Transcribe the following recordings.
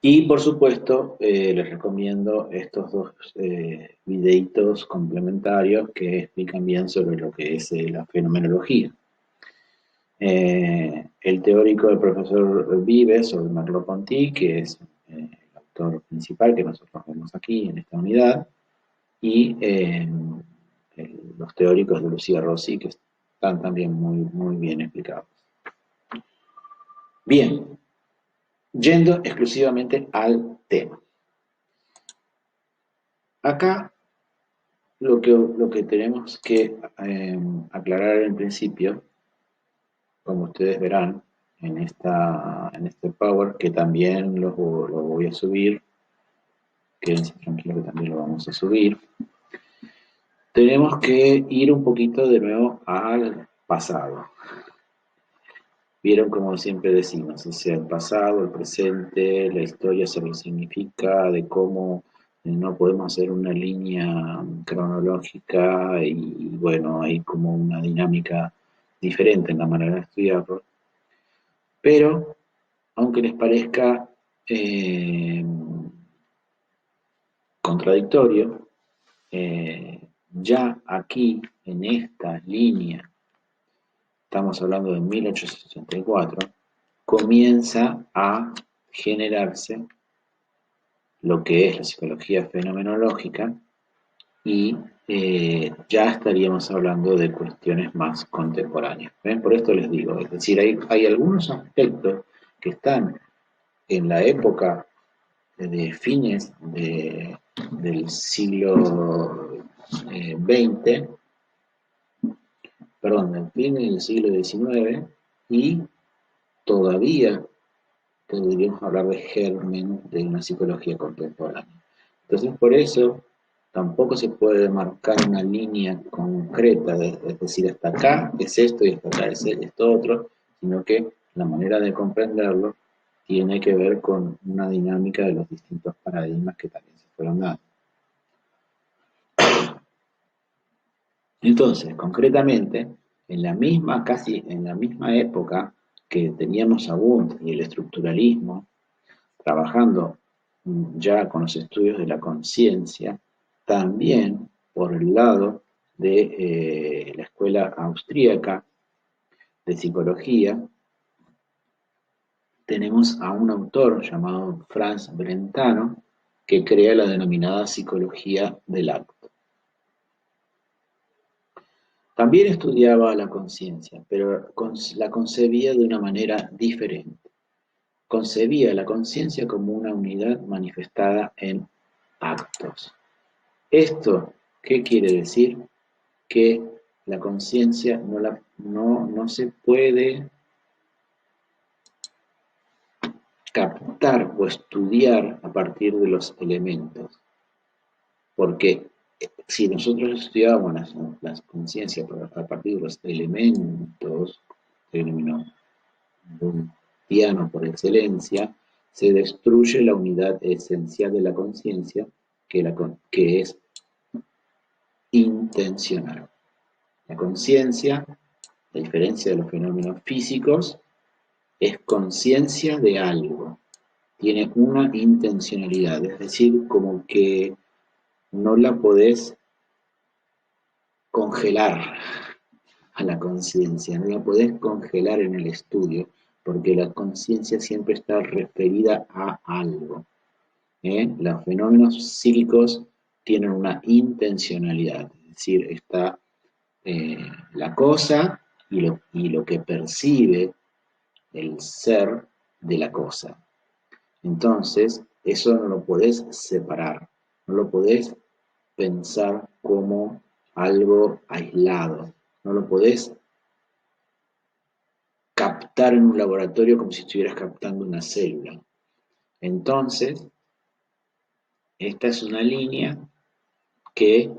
Y por supuesto, les recomiendo estos dos videitos complementarios que explican bien sobre lo que es la fenomenología. El teórico del profesor Vives sobre Merleau-Ponty, que es el autor principal que nosotros vemos aquí en esta unidad, y los teóricos de Lucía Rossi, que están también muy bien explicados. Bien, yendo exclusivamente al tema. Acá lo que tenemos que aclarar en principio, como ustedes verán en este Power, que también lo voy a subir, quédense tranquilos que también lo vamos a subir, tenemos que ir un poquito de nuevo al pasado. Vieron como siempre decimos, o sea, el pasado, el presente, la historia se resignifica de cómo no podemos hacer una línea cronológica y bueno, hay como una dinámica diferente en la manera de estudiarlo. Pero, aunque les parezca eh, contradictorio, ya aquí en esta línea, estamos hablando de 1864, comienza a generarse lo que es la psicología fenomenológica y ya estaríamos hablando de cuestiones más contemporáneas. ¿Ven? Por esto les digo, es decir, hay algunos aspectos que están en la época de fines del siglo XX, perdón, del fin del siglo XIX, y todavía podríamos hablar de germen de una psicología contemporánea. Entonces, por eso tampoco se puede marcar una línea concreta, es decir, hasta acá es esto y hasta acá es esto otro, sino que la manera de comprenderlo tiene que ver con una dinámica de los distintos paradigmas que también se fueron dando. Entonces, concretamente, casi en la misma época que teníamos a Wundt y el estructuralismo, trabajando ya con los estudios de la conciencia, también por el lado de la escuela austríaca de psicología, tenemos a un autor llamado Franz Brentano que crea la denominada psicología del acto. También estudiaba la conciencia, pero la concebía de una manera diferente. Concebía la conciencia como una unidad manifestada en actos. ¿Esto qué quiere decir? Que la conciencia no se puede captar o estudiar a partir de los elementos, porque si nosotros estudiábamos las conciencias a partir de los elementos, término piano por excelencia, se destruye la unidad esencial de la conciencia, que es intencional. La conciencia, a diferencia de los fenómenos físicos, es conciencia de algo, tiene una intencionalidad, es decir, como que no la podés congelar a la conciencia, no la podés congelar en el estudio, porque la conciencia siempre está referida a algo. Los fenómenos psíquicos tienen una intencionalidad, es decir, está la cosa y lo que percibe el ser de la cosa. Entonces, eso no lo podés separar, no lo podés pensar como algo aislado, no lo podés captar en un laboratorio como si estuvieras captando una célula. Entonces, esta es una línea que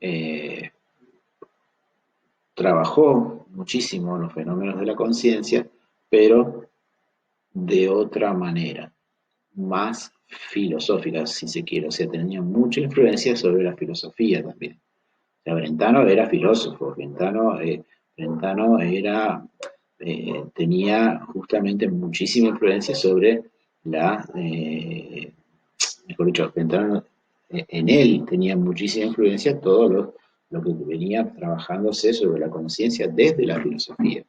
eh, trabajó muchísimo los fenómenos de la conciencia, pero de otra manera, más filosófica, si se quiere, o sea, tenía mucha influencia sobre la filosofía también. O sea, Brentano era filósofo, Brentano tenía justamente muchísima influencia sobre mejor dicho, entraron, en él tenía muchísima influencia todo lo que venía trabajándose sobre la conciencia desde la filosofía.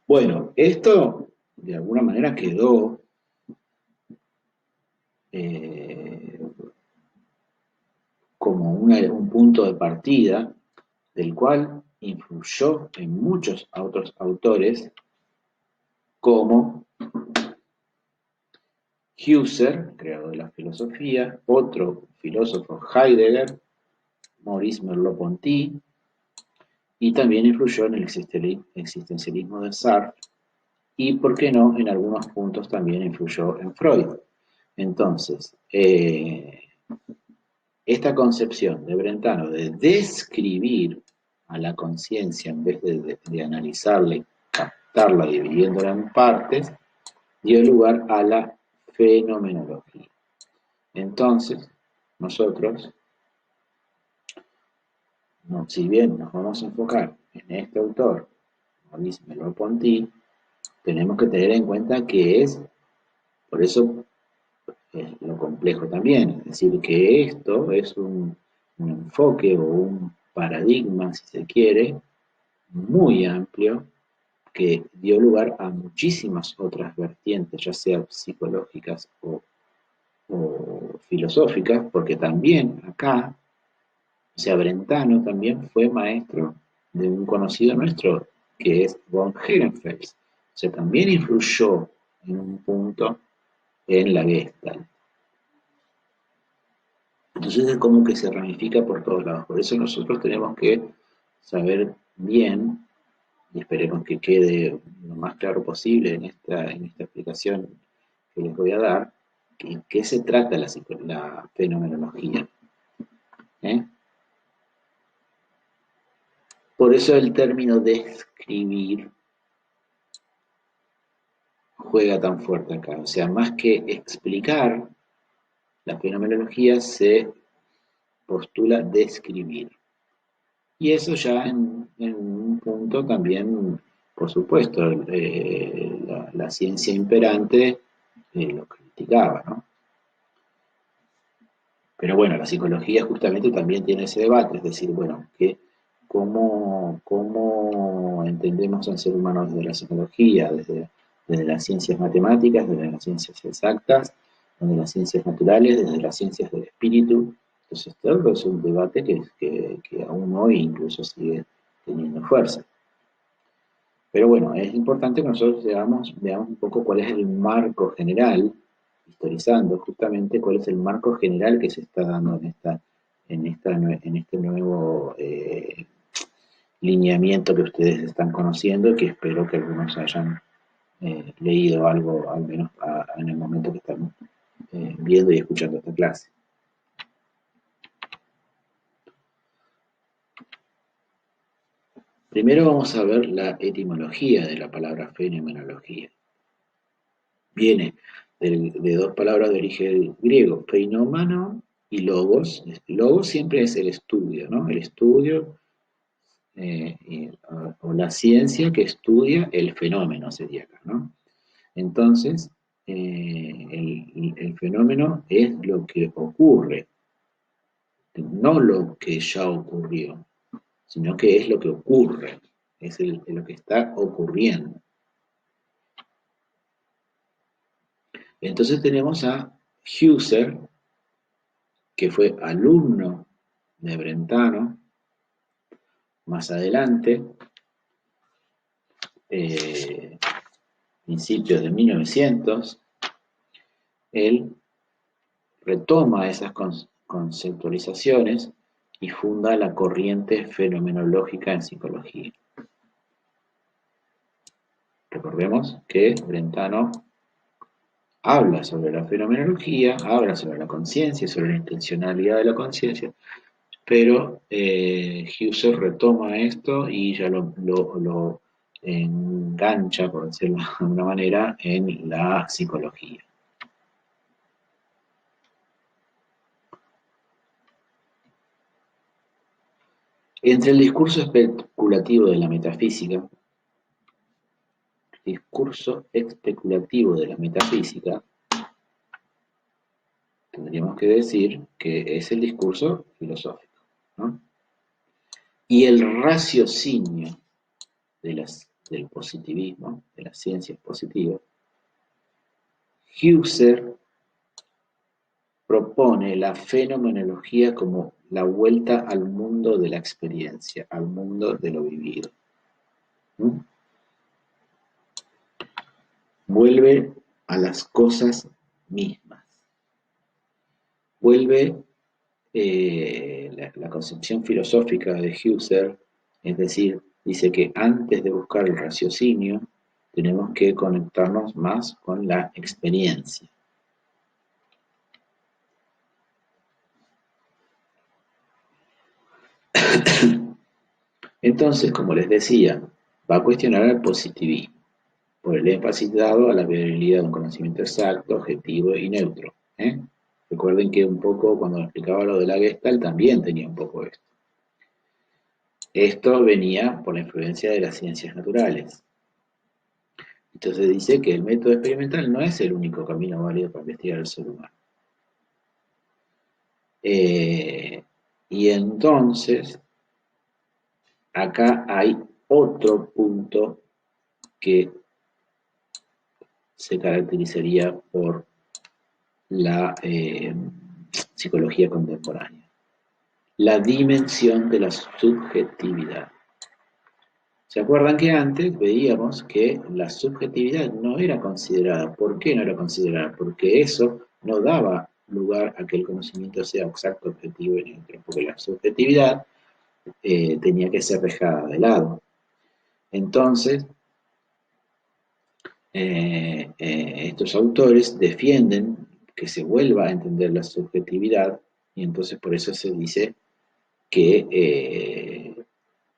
Bueno, esto de alguna manera quedó eh, como un punto de partida del cual influyó en muchos otros autores como Husserl, creador de la filosofía, otro filósofo Heidegger, Maurice Merleau-Ponty, y también influyó en el existencialismo de Sartre y, por qué no, en algunos puntos también influyó en Freud. Entonces, esta concepción de Brentano de describir a la conciencia en vez de analizarla y captarla dividiéndola en partes, dio lugar a la fenomenología. Entonces, nosotros, si bien nos vamos a enfocar en este autor, Maurice Merleau-Ponty, tenemos que tener en cuenta que por eso es lo complejo también, es decir, que esto es un enfoque o un paradigma, si se quiere, muy amplio, que dio lugar a muchísimas otras vertientes, ya sea psicológicas o filosóficas, porque también acá, o sea, Brentano también fue maestro de un conocido nuestro, que es von Herrenfels. O sea, también influyó en un punto en la Gestalt. Entonces es como que se ramifica por todos lados. Por eso nosotros tenemos que saber bien, y esperemos que quede lo más claro posible en esta explicación que les voy a dar, en qué se trata la fenomenología. ¿Eh? Por eso el término describir juega tan fuerte acá. O sea, más que explicar, la fenomenología se postula describir. Y eso ya en un punto también, por supuesto, la ciencia imperante lo criticaba, ¿no? Pero bueno, la psicología justamente también tiene ese debate, es decir, bueno, cómo entendemos al ser humano desde la psicología, desde las ciencias matemáticas, desde las ciencias exactas, desde las ciencias naturales, desde las ciencias del espíritu. Entonces, todo es un debate que aún hoy incluso sigue teniendo fuerza. Pero bueno, es importante que nosotros veamos un poco cuál es el marco general, historizando justamente cuál es el marco general que se está dando en este nuevo lineamiento que ustedes están conociendo y que espero que algunos hayan leído algo, al menos en el momento que estamos viendo y escuchando esta clase. Primero vamos a ver la etimología de la palabra fenomenología. Viene de dos palabras de origen griego, feinomeno y logos. Logos siempre es el estudio, ¿no? El estudio o la ciencia que estudia el fenómeno sería acá, ¿no? Entonces, el fenómeno es lo que ocurre, no lo que ya ocurrió, sino que es lo que ocurre, es lo que está ocurriendo. Entonces tenemos a Husserl, que fue alumno de Brentano, más adelante, principios de 1900, él retoma esas conceptualizaciones y funda la corriente fenomenológica en psicología. Recordemos que Brentano habla sobre la fenomenología, habla sobre la conciencia, sobre la intencionalidad de la conciencia, pero Husserl retoma esto y ya lo engancha, por decirlo de alguna manera, en la psicología. Entre el discurso especulativo de la metafísica discurso especulativo de la metafísica, tendríamos que decir que es el discurso filosófico, ¿no? Y el raciocinio del positivismo, de las ciencias positivas, Husserl propone la fenomenología como la vuelta al mundo de la experiencia, al mundo de lo vivido. ¿Mm? Vuelve a las cosas mismas. Vuelve la concepción filosófica de Husserl, es decir, dice que antes de buscar el raciocinio, tenemos que conectarnos más con la experiencia. Entonces, como les decía, va a cuestionar el positivismo, por el énfasis dado a la viabilidad de un conocimiento exacto, objetivo y neutro. ¿Eh? Recuerden que un poco cuando explicaba lo de la Gestalt también tenía un poco esto. Esto venía por la influencia de las ciencias naturales. Entonces dice que el método experimental no es el único camino válido para investigar al ser humano. Y entonces, acá hay otro punto que se caracterizaría por la psicología contemporánea. La dimensión de la subjetividad. ¿Se acuerdan que antes veíamos que la subjetividad no era considerada? ¿Por qué no era considerada? Porque eso no daba lugar a que el conocimiento sea exacto, objetivo y neutro, porque la subjetividad tenía que ser dejada de lado. Entonces, estos autores defienden que se vuelva a entender la subjetividad y entonces por eso se dice que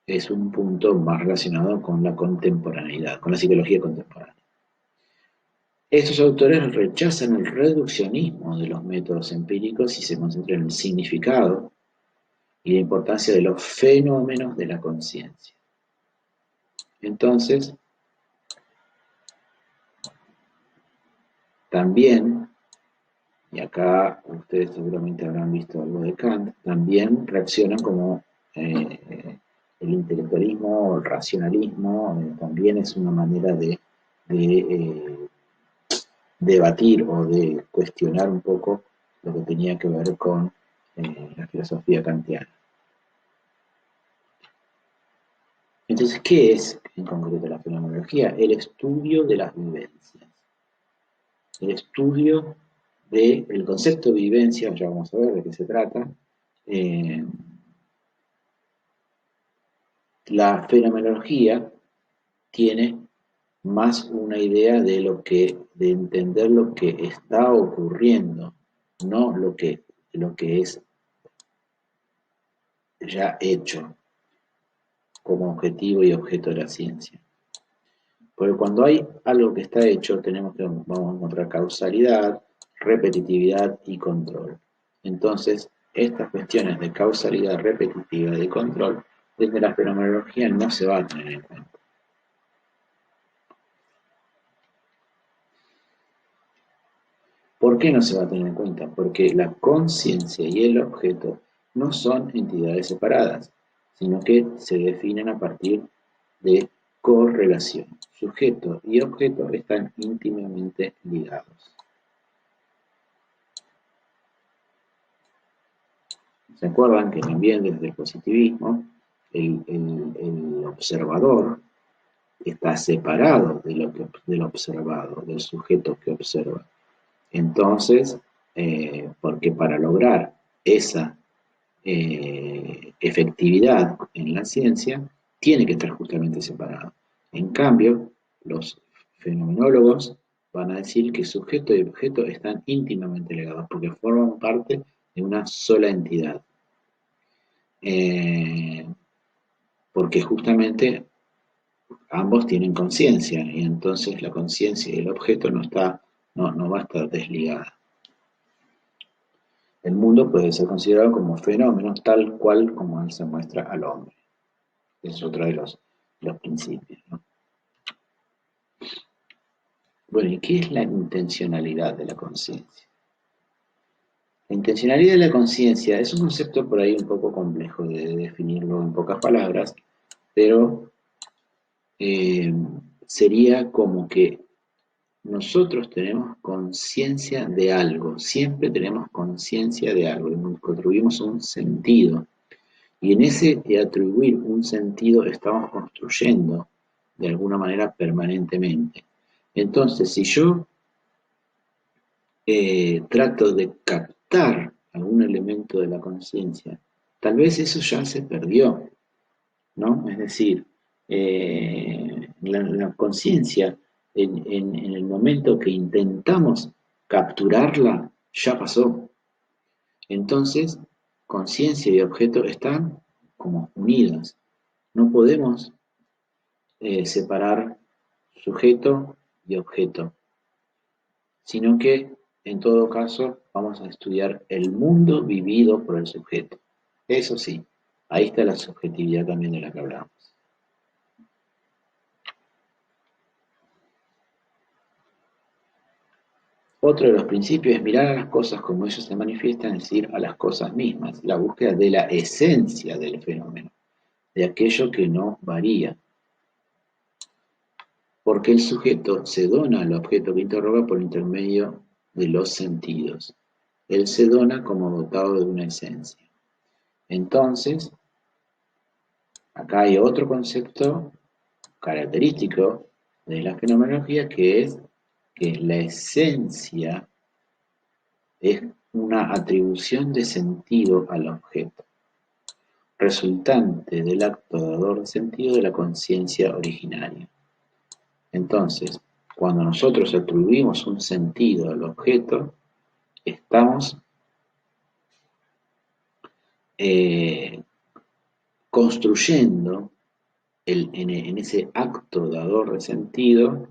es un punto más relacionado con la contemporaneidad, con la psicología contemporánea. Estos autores rechazan el reduccionismo de los métodos empíricos y se concentran en el significado y la importancia de los fenómenos de la conciencia. Entonces, también, y acá ustedes seguramente habrán visto algo de Kant, también reaccionan como el intelectualismo o el racionalismo, también es una manera de debatir o de cuestionar un poco lo que tenía que ver con la filosofía kantiana. Entonces, ¿qué es en concreto la fenomenología? El estudio de las vivencias. El estudio del concepto de vivencia, ya vamos a ver de qué se trata. La fenomenología tiene más una idea de entender lo que está ocurriendo, no lo que es ya hecho como objetivo y objeto de la ciencia. Porque cuando hay algo que está hecho, vamos a encontrar causalidad, repetitividad y control. Entonces, estas cuestiones de causalidad, repetitividad y control, desde la fenomenología no se va a tener en cuenta. ¿Por qué no se va a tener en cuenta? Porque la conciencia y el objeto no son entidades separadas, sino que se definen a partir de correlación. Sujeto y objeto están íntimamente ligados. ¿Se acuerdan que también desde el positivismo el observador está separado del observado, del sujeto que observa? Entonces, porque para lograr esa efectividad en la ciencia, tiene que estar justamente separado. En cambio, los fenomenólogos van a decir que sujeto y objeto están íntimamente ligados porque forman parte de una sola entidad. Porque justamente ambos tienen conciencia y entonces la conciencia y el objeto no va a estar desligada. El mundo puede ser considerado como fenómeno tal cual como él se muestra al hombre. Es otro de los principios, ¿no? Bueno, ¿y qué es la intencionalidad de la conciencia? La intencionalidad de la conciencia es un concepto por ahí un poco complejo de definirlo en pocas palabras, pero eh, sería como que nosotros tenemos conciencia de algo, siempre tenemos conciencia de algo, nos construimos un sentido. Y en ese atribuir un sentido estamos construyendo de alguna manera permanentemente. Entonces, si yo trato de captar algún elemento de la conciencia, tal vez eso ya se perdió, ¿no? Es decir, la conciencia en el momento que intentamos capturarla, ya pasó. Entonces, conciencia y objeto están como unidas. No podemos separar sujeto y objeto, sino que en todo caso vamos a estudiar el mundo vivido por el sujeto. Eso sí, ahí está la subjetividad también de la que hablamos. Otro de los principios es mirar a las cosas como ellas se manifiestan, es decir, a las cosas mismas, la búsqueda de la esencia del fenómeno, de aquello que no varía, porque el sujeto se dona al objeto que interroga por intermedio de los sentidos. Él se dona como dotado de una esencia. Entonces, acá hay otro concepto característico de la fenomenología que es que la esencia es una atribución de sentido al objeto, resultante del acto dador de sentido de la conciencia originaria. Entonces, cuando nosotros atribuimos un sentido al objeto, estamos eh, construyendo en ese acto dador de sentido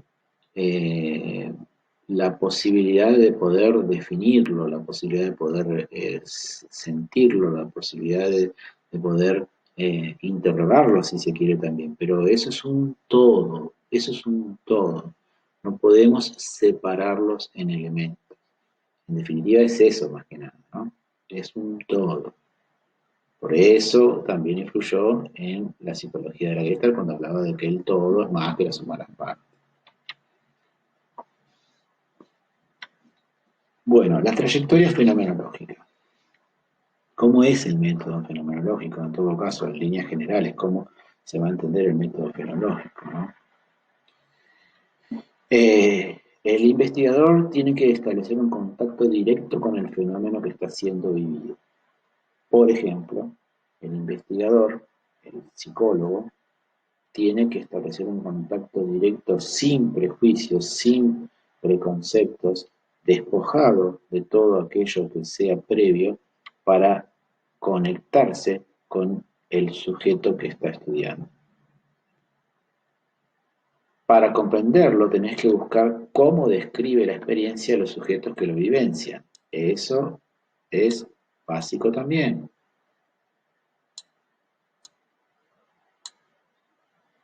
eh, la posibilidad de poder definirlo, la posibilidad de poder sentirlo, la posibilidad de poder interrogarlo si se quiere también. Pero eso es un todo, eso es un todo. No podemos separarlos en elementos. En definitiva es eso más que nada, ¿no? Es un todo. Por eso también influyó en la psicología de la Gestalt cuando hablaba de que el todo es más que la suma de las partes. Bueno, la trayectoria fenomenológica. ¿Cómo es el método fenomenológico? En todo caso, en líneas generales, ¿cómo se va a entender el método fenomenológico, ¿no? El investigador tiene que establecer un contacto directo con el fenómeno que está siendo vivido. Por ejemplo, el investigador, el psicólogo, tiene que establecer un contacto directo sin prejuicios, sin preconceptos, despojado de todo aquello que sea previo para conectarse con el sujeto que está estudiando. Para comprenderlo tenés que buscar cómo describe la experiencia de los sujetos que lo vivencian. Eso es básico también.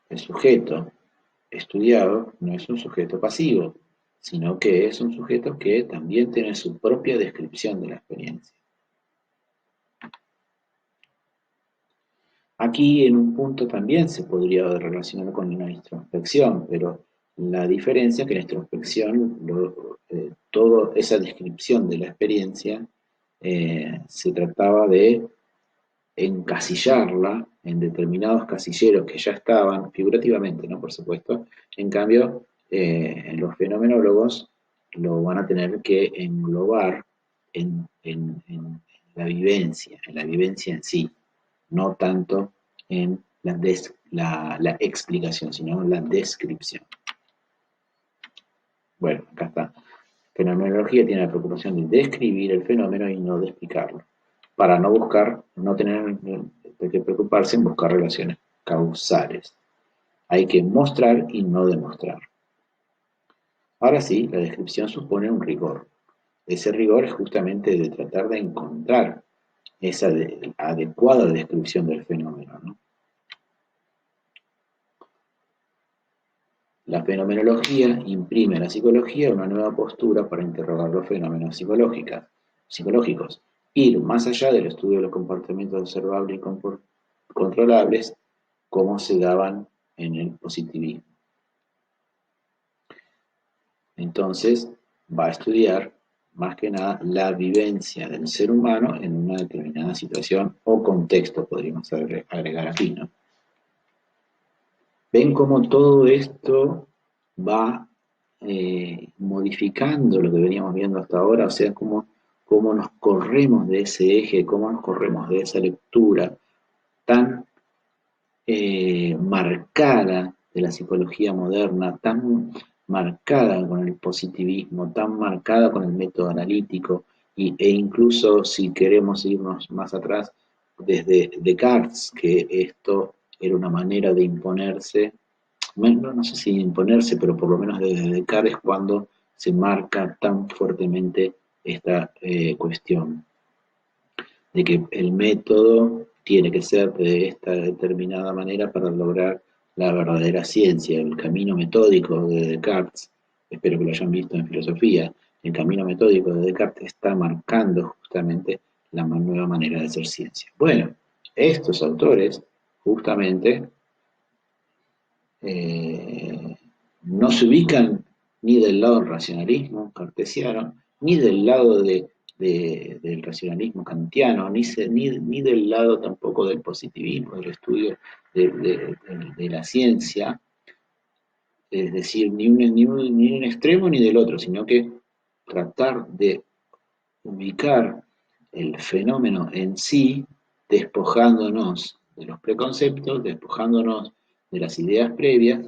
El sujeto estudiado no es un sujeto pasivo, sino que es un sujeto que también tiene su propia descripción de la experiencia. Aquí en un punto también se podría relacionar con una introspección, pero la diferencia es que la introspección, toda esa descripción de la experiencia, se trataba de encasillarla en determinados casilleros que ya estaban, figurativamente, ¿no? Por supuesto. En cambio, los fenomenólogos lo van a tener que englobar en la vivencia en sí, no tanto en la explicación, sino en la descripción. Bueno, acá está. Fenomenología tiene la preocupación de describir el fenómeno y no de explicarlo, para no buscar, no tener que preocuparse en buscar relaciones causales. Hay que mostrar y no demostrar. Ahora sí, la descripción supone un rigor. Ese rigor es justamente de tratar de encontrar esa adecuada descripción del fenómeno, ¿no? La fenomenología imprime a la psicología una nueva postura para interrogar los fenómenos psicológicos, ir más allá del estudio de los comportamientos observables y controlables, como se daban en el positivismo. Entonces, va a estudiar más que nada la vivencia del ser humano en una determinada situación o contexto, podríamos agregar aquí, ¿no? Ven cómo todo esto va modificando lo que veníamos viendo hasta ahora, o sea, cómo nos corremos de ese eje, cómo nos corremos de esa lectura tan marcada de la psicología moderna, tan marcada con el positivismo, tan marcada con el método analítico, e incluso si queremos irnos más atrás, desde Descartes, que esto era una manera de imponerse, no sé si imponerse, pero por lo menos desde Descartes cuando se marca tan fuertemente esta cuestión de que el método tiene que ser de esta determinada manera para lograr la verdadera ciencia, el camino metódico de Descartes, espero que lo hayan visto en filosofía, el camino metódico de Descartes está marcando justamente la nueva manera de hacer ciencia. Bueno, estos autores justamente eh, no se ubican ni del lado del racionalismo cartesiano, ni del lado del racionalismo kantiano, ni del lado tampoco del positivismo, del estudio de la ciencia, es decir, ni un extremo ni del otro, sino que tratar de ubicar el fenómeno en sí, despojándonos de los preconceptos, despojándonos de las ideas previas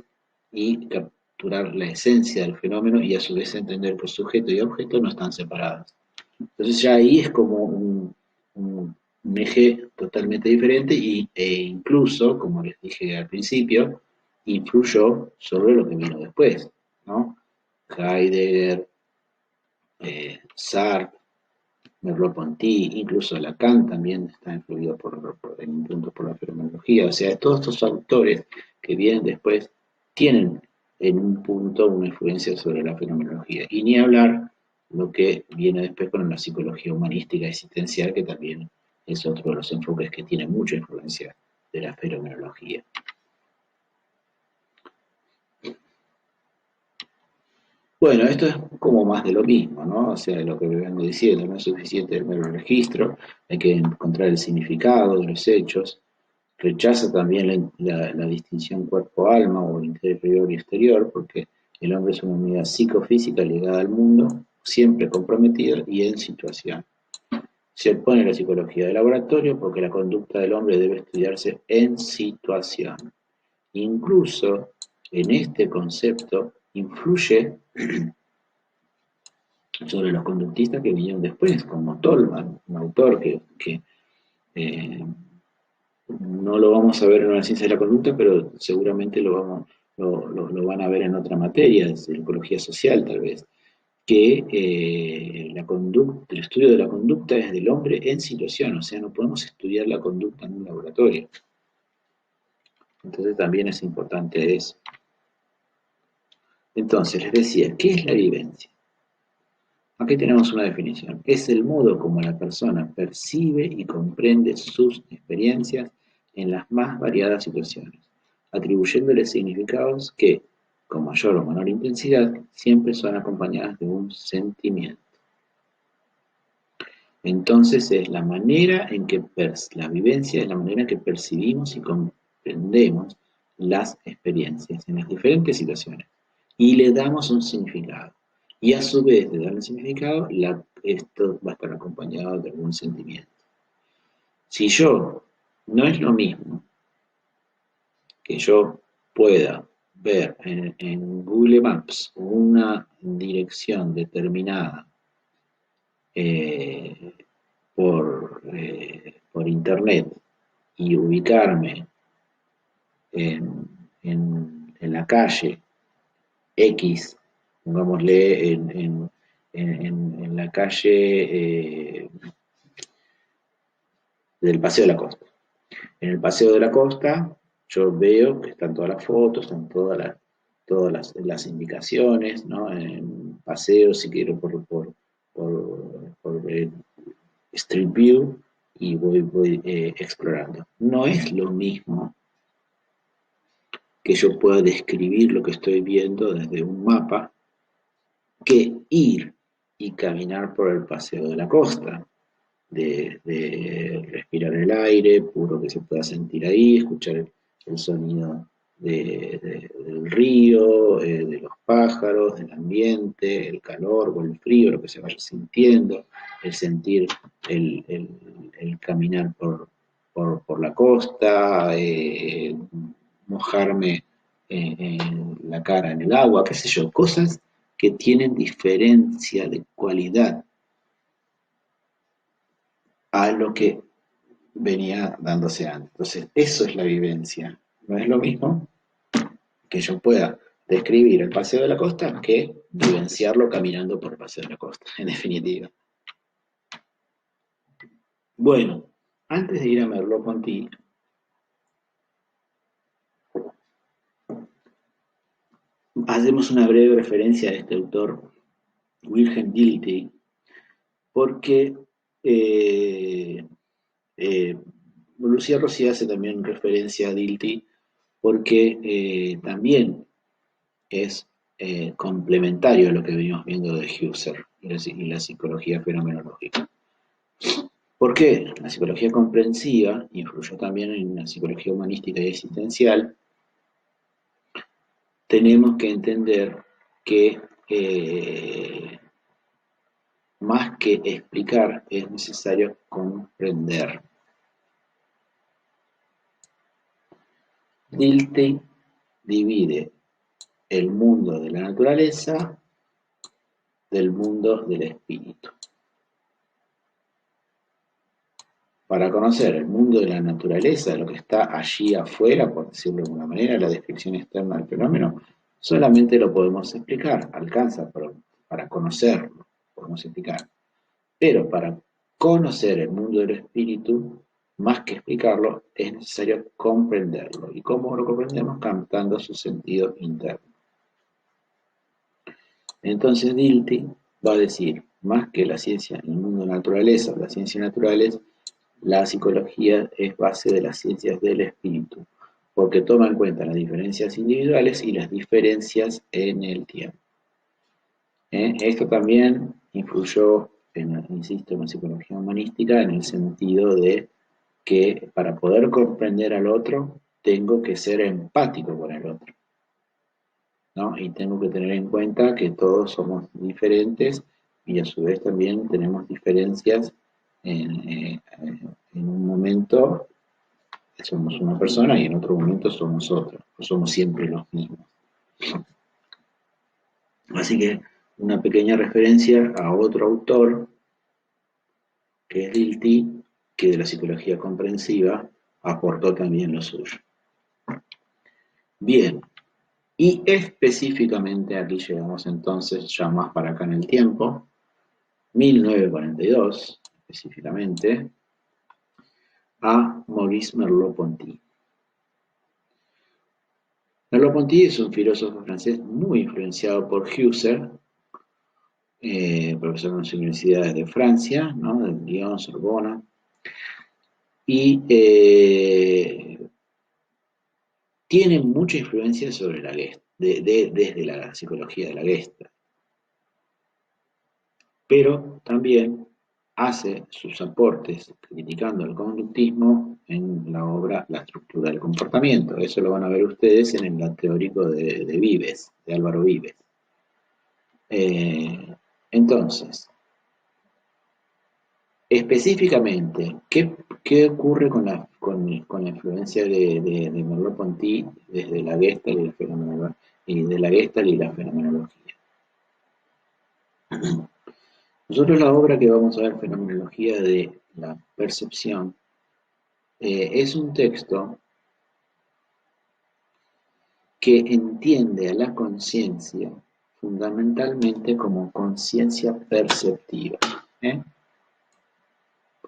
y capturar la esencia del fenómeno y a su vez entender que sujeto y objeto no están separados. Entonces ya ahí es como un eje totalmente diferente e incluso, como les dije al principio, influyó sobre lo que vino después, ¿no? Heidegger, Sartre, Merleau-Ponty, incluso Lacan también está influido en un punto por la fenomenología. O sea, todos estos autores que vienen después tienen en un punto una influencia sobre la fenomenología. Y ni hablar lo que viene después con la psicología humanística existencial, que también es otro de los enfoques que tiene mucha influencia de la fenomenología. Bueno, esto es como más de lo mismo, ¿no? O sea, lo que vengo diciendo, no es suficiente el mero registro, hay que encontrar el significado de los hechos, rechaza también la distinción cuerpo-alma o interior y exterior, porque el hombre es una unidad psicofísica ligada al mundo, siempre comprometida y en situación. Se opone a la psicología de laboratorio porque la conducta del hombre debe estudiarse en situación. Incluso en este concepto influye sobre los conductistas que vinieron después, como Tolman, un autor que eh, no lo vamos a ver en una ciencia de la conducta, pero seguramente lo van a ver en otra materia, de psicología social tal vez, que el estudio de la conducta es del hombre en situación, o sea, no podemos estudiar la conducta en un laboratorio. Entonces también es importante eso. Entonces, les decía, ¿qué es la vivencia? Aquí tenemos una definición. Es el modo como la persona percibe y comprende sus experiencias en las más variadas situaciones, atribuyéndole significados que, con mayor o menor intensidad, siempre son acompañadas de un sentimiento. Entonces es la manera en que la vivencia es la manera en que percibimos y comprendemos las experiencias en las diferentes situaciones y le damos un significado. Y a su vez de darle significado, esto va a estar acompañado de algún sentimiento. Si yo, no es lo mismo que yo pueda ver en Google Maps una dirección determinada eh, por internet y ubicarme en la calle X, pongámosle en la calle del Paseo de la Costa. En el Paseo de la Costa yo veo que están todas las fotos, están todas todas las indicaciones, ¿no? En paseo, si quiero, por Street View y voy explorando. No es lo mismo que yo pueda describir lo que estoy viendo desde un mapa que ir y caminar por el paseo de la costa, de respirar el aire puro que se pueda sentir ahí, escuchar el sonido del río, de los pájaros, del ambiente, el calor o el frío, lo que se vaya sintiendo, el sentir el caminar por la costa, mojarme la cara en el agua, qué sé yo, cosas que tienen diferencia de cualidad a lo que venía dándose antes. Entonces, eso es la vivencia. No es lo mismo que yo pueda describir el paseo de la costa que vivenciarlo caminando por el paseo de la costa, en definitiva. Bueno, antes de ir a Merleau-Ponty, hacemos una breve referencia a este autor, Wilhelm Dilthey, porque eh, Lucía Rossi hace también referencia a Dilthey porque también es complementario a lo que venimos viendo de Husserl y la psicología fenomenológica. ¿Por qué? La psicología comprensiva influyó también en la psicología humanística y existencial. Tenemos que entender que más que explicar es necesario comprender. Dilthey divide el mundo de la naturaleza del mundo del espíritu. Para conocer el mundo de la naturaleza, lo que está allí afuera, por decirlo de alguna manera, la descripción externa del fenómeno, solamente lo podemos explicar, alcanza para conocerlo, podemos explicar. Pero para conocer el mundo del espíritu, más que explicarlo, es necesario comprenderlo. ¿Y cómo lo comprendemos? Captando su sentido interno. Entonces Dilthey va a decir, más que la ciencia en el mundo de la naturaleza, las ciencias naturales, la psicología es base de las ciencias del espíritu, porque toma en cuenta las diferencias individuales y las diferencias en el tiempo. Esto también influyó, insisto, en la psicología humanística en el sentido de que para poder comprender al otro, tengo que ser empático con el otro, ¿no? Y tengo que tener en cuenta que todos somos diferentes y a su vez también tenemos diferencias en un momento somos una persona y en otro momento somos otro, no somos siempre los mismos. Así que una pequeña referencia a otro autor, que es Dilthey, que de la psicología comprensiva aportó también lo suyo. Bien, y específicamente aquí llegamos entonces ya más para acá en el tiempo, 1942 específicamente, a Maurice Merleau-Ponty. Merleau-Ponty es un filósofo francés muy influenciado por Husserl, profesor en las universidades de Francia, ¿no? De Lyon, Sorbona, y tiene mucha influencia sobre la Gestalt, desde la psicología de la Gestalt, pero también hace sus aportes criticando el conductismo en la obra La estructura del comportamiento. Eso lo van a ver ustedes en el teórico de Vives, de Álvaro Vives. Entonces, específicamente, ¿qué ocurre con la influencia de Merleau-Ponty desde la Gestalt y la fenomenología? Nosotros la obra que vamos a ver, Fenomenología de la Percepción, es un texto que entiende a la conciencia fundamentalmente como conciencia perceptiva.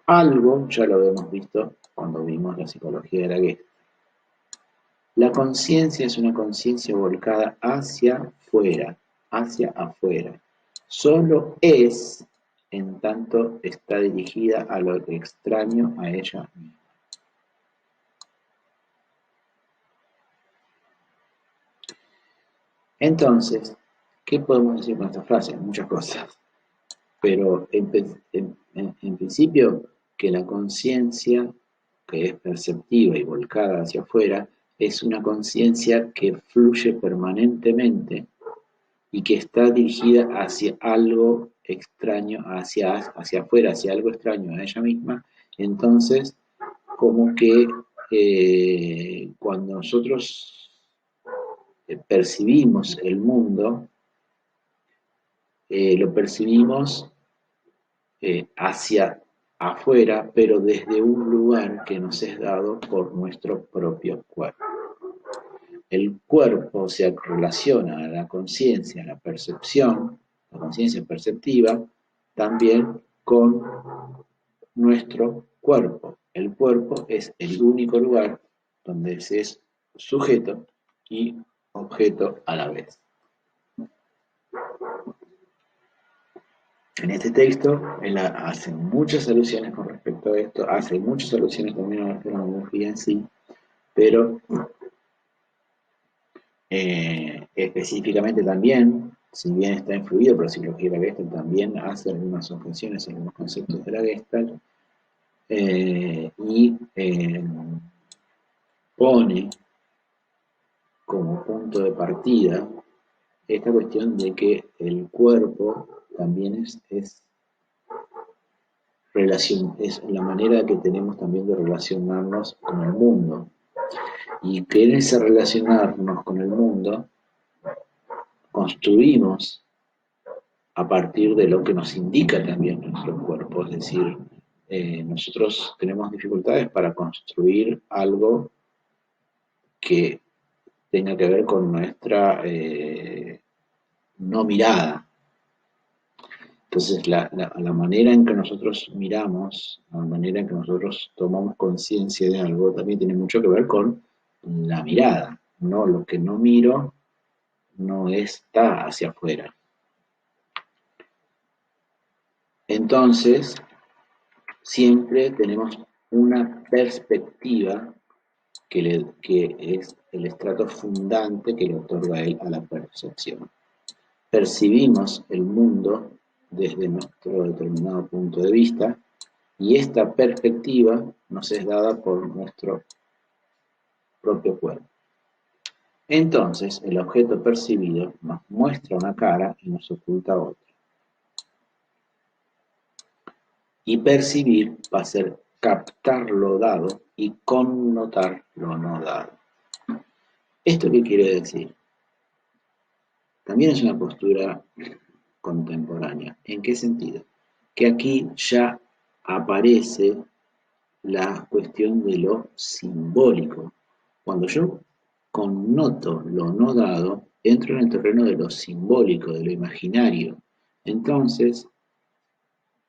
Algo ya lo habíamos visto cuando vimos la psicología de la Gestalt. La conciencia es una conciencia volcada hacia afuera. Solo es en tanto está dirigida a lo extraño a ella misma. Entonces, ¿qué podemos decir con esta frase? Muchas cosas. Pero en principio que la conciencia, que es perceptiva y volcada hacia afuera, es una conciencia que fluye permanentemente y que está dirigida hacia algo extraño, hacia afuera, hacia algo extraño a ella misma. Entonces, como que cuando nosotros percibimos el mundo, lo percibimos hacia afuera, pero desde un lugar que nos es dado por nuestro propio cuerpo. El cuerpo se relaciona a la conciencia, a la percepción, la conciencia perceptiva, también con nuestro cuerpo. El cuerpo es el único lugar donde se es sujeto y objeto a la vez. En este texto, él hace muchas alusiones con respecto a esto, hace muchas alusiones también a la fenomenología en sí, pero específicamente también, si bien está influido por la psicología de la Gestalt, también hace algunas objeciones a algunos conceptos de la Gestalt y pone como punto de partida esta cuestión de que el cuerpo también es la manera que tenemos también de relacionarnos con el mundo. Y que en ese relacionarnos con el mundo construimos a partir de lo que nos indica también nuestro cuerpo. Es decir, nosotros tenemos dificultades para construir algo que tenga que ver con nuestra no mirada. Entonces, la manera en que nosotros miramos, la manera en que nosotros tomamos conciencia de algo, también tiene mucho que ver con la mirada. No, lo que no miro no está hacia afuera. Entonces, siempre tenemos una perspectiva que es el estrato fundante que le otorga él a la percepción. Percibimos el mundo desde nuestro determinado punto de vista y esta perspectiva nos es dada por nuestro propio cuerpo. Entonces, el objeto percibido nos muestra una cara y nos oculta otra. Y percibir va a ser captar lo dado y connotar lo no dado. ¿Esto qué quiere decir? También es una postura contemporánea. ¿En qué sentido? Que aquí ya aparece la cuestión de lo simbólico. Cuando yo connoto lo no dado, entro en el terreno de lo simbólico, de lo imaginario. Entonces,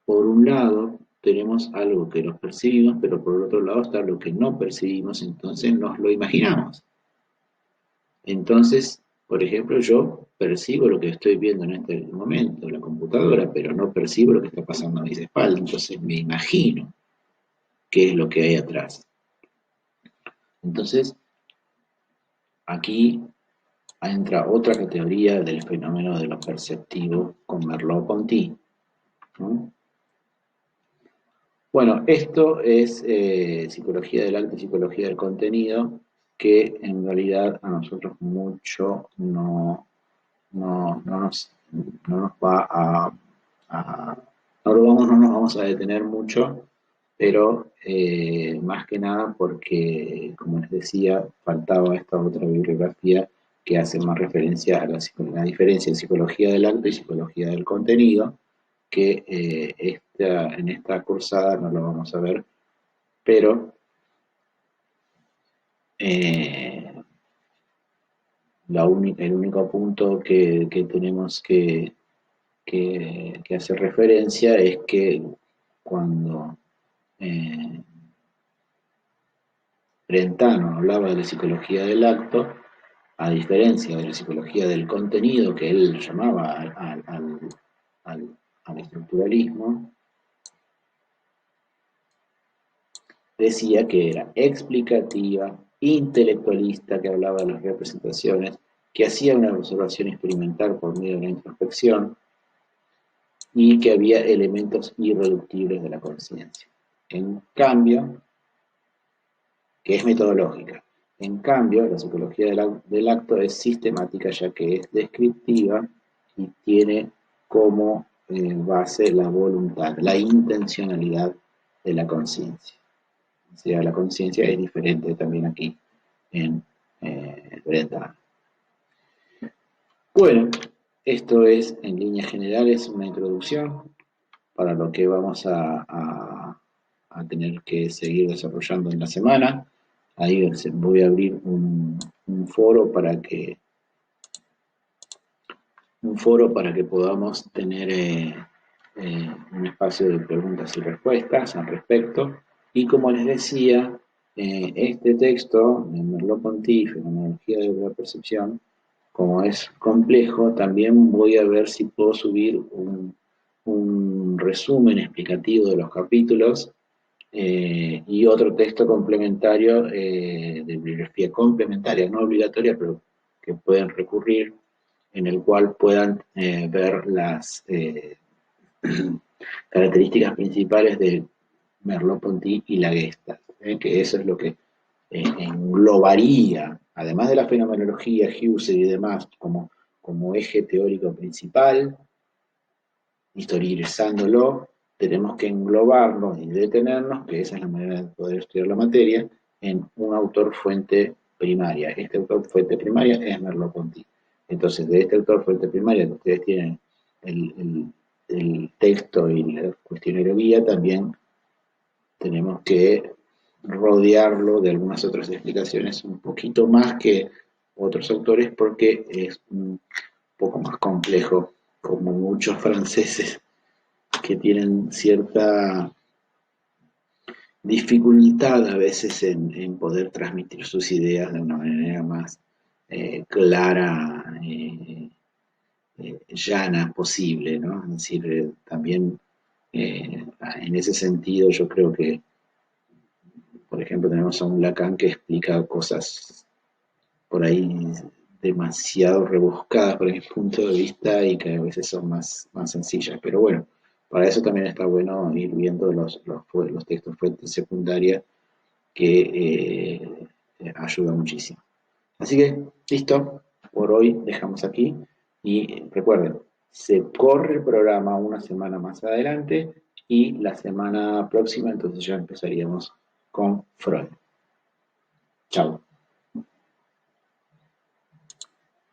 por un lado, tenemos algo que nos percibimos, pero por el otro lado está lo que no percibimos, entonces nos lo imaginamos. Entonces, por ejemplo, yo percibo lo que estoy viendo en este momento, la computadora, pero no percibo lo que está pasando a mis espaldas, entonces me imagino qué es lo que hay atrás. Entonces, aquí entra otra categoría del fenómeno de lo perceptivo con Merleau-Ponty, ¿no? Bueno, esto es psicología del arte y psicología del contenido, que en realidad a nosotros mucho no nos va a- no nos vamos a detener mucho, pero más que nada porque, como les decía, faltaba esta otra bibliografía que hace más referencia a la diferencia en psicología del arte y psicología del contenido, que en esta cursada no lo vamos a ver, pero eh, el único punto que tenemos que hacer referencia es que cuando Brentano hablaba de la psicología del acto, a diferencia de la psicología del contenido que él llamaba al- al estructuralismo, decía que era explicativa, intelectualista, que hablaba de las representaciones, que hacía una observación experimental por medio de la introspección y que había elementos irreductibles de la conciencia. En cambio, que es metodológica. En cambio, la psicología del acto es sistemática ya que es descriptiva y tiene como base la voluntad, la intencionalidad de la conciencia. O sea, la conciencia es diferente también aquí en Brentano. Bueno, esto es en líneas generales una introducción para lo que vamos a tener que seguir desarrollando en la semana. Ahí voy a abrir un foro para que podamos tener un espacio de preguntas y respuestas al respecto. Y como les decía, este texto de Merleau-Ponty, Fenomenología de la Percepción, como es complejo, también voy a ver si puedo subir un resumen explicativo de los capítulos y otro texto complementario de bibliografía complementaria, no obligatoria, pero que pueden recurrir, en el cual puedan ver las características principales de Merleau-Ponty y la Gestalt, que eso es lo que englobaría, además de la fenomenología, Husserl y demás, como eje teórico principal, historizándolo, tenemos que englobarnos y detenernos, que esa es la manera de poder estudiar la materia, en un autor fuente primaria. Este autor fuente primaria es Merleau-Ponty. Entonces, de este autor fuente primaria, que ustedes tienen el texto y el cuestionario guía, también tenemos que rodearlo de algunas otras explicaciones un poquito más que otros autores porque es un poco más complejo, como muchos franceses que tienen cierta dificultad a veces en poder transmitir sus ideas de una manera más clara, llana posible, ¿no? Es decir, también en ese sentido yo creo que, por ejemplo, tenemos a un Lacan que explica cosas por ahí demasiado rebuscadas por mi punto de vista y que a veces son más sencillas. Pero bueno, para eso también está bueno ir viendo los textos fuentes secundarias que ayuda muchísimo. Así que, listo, por hoy dejamos aquí y recuerden, se corre el programa una semana más adelante y la semana próxima entonces ya empezaríamos con Freud. Chao.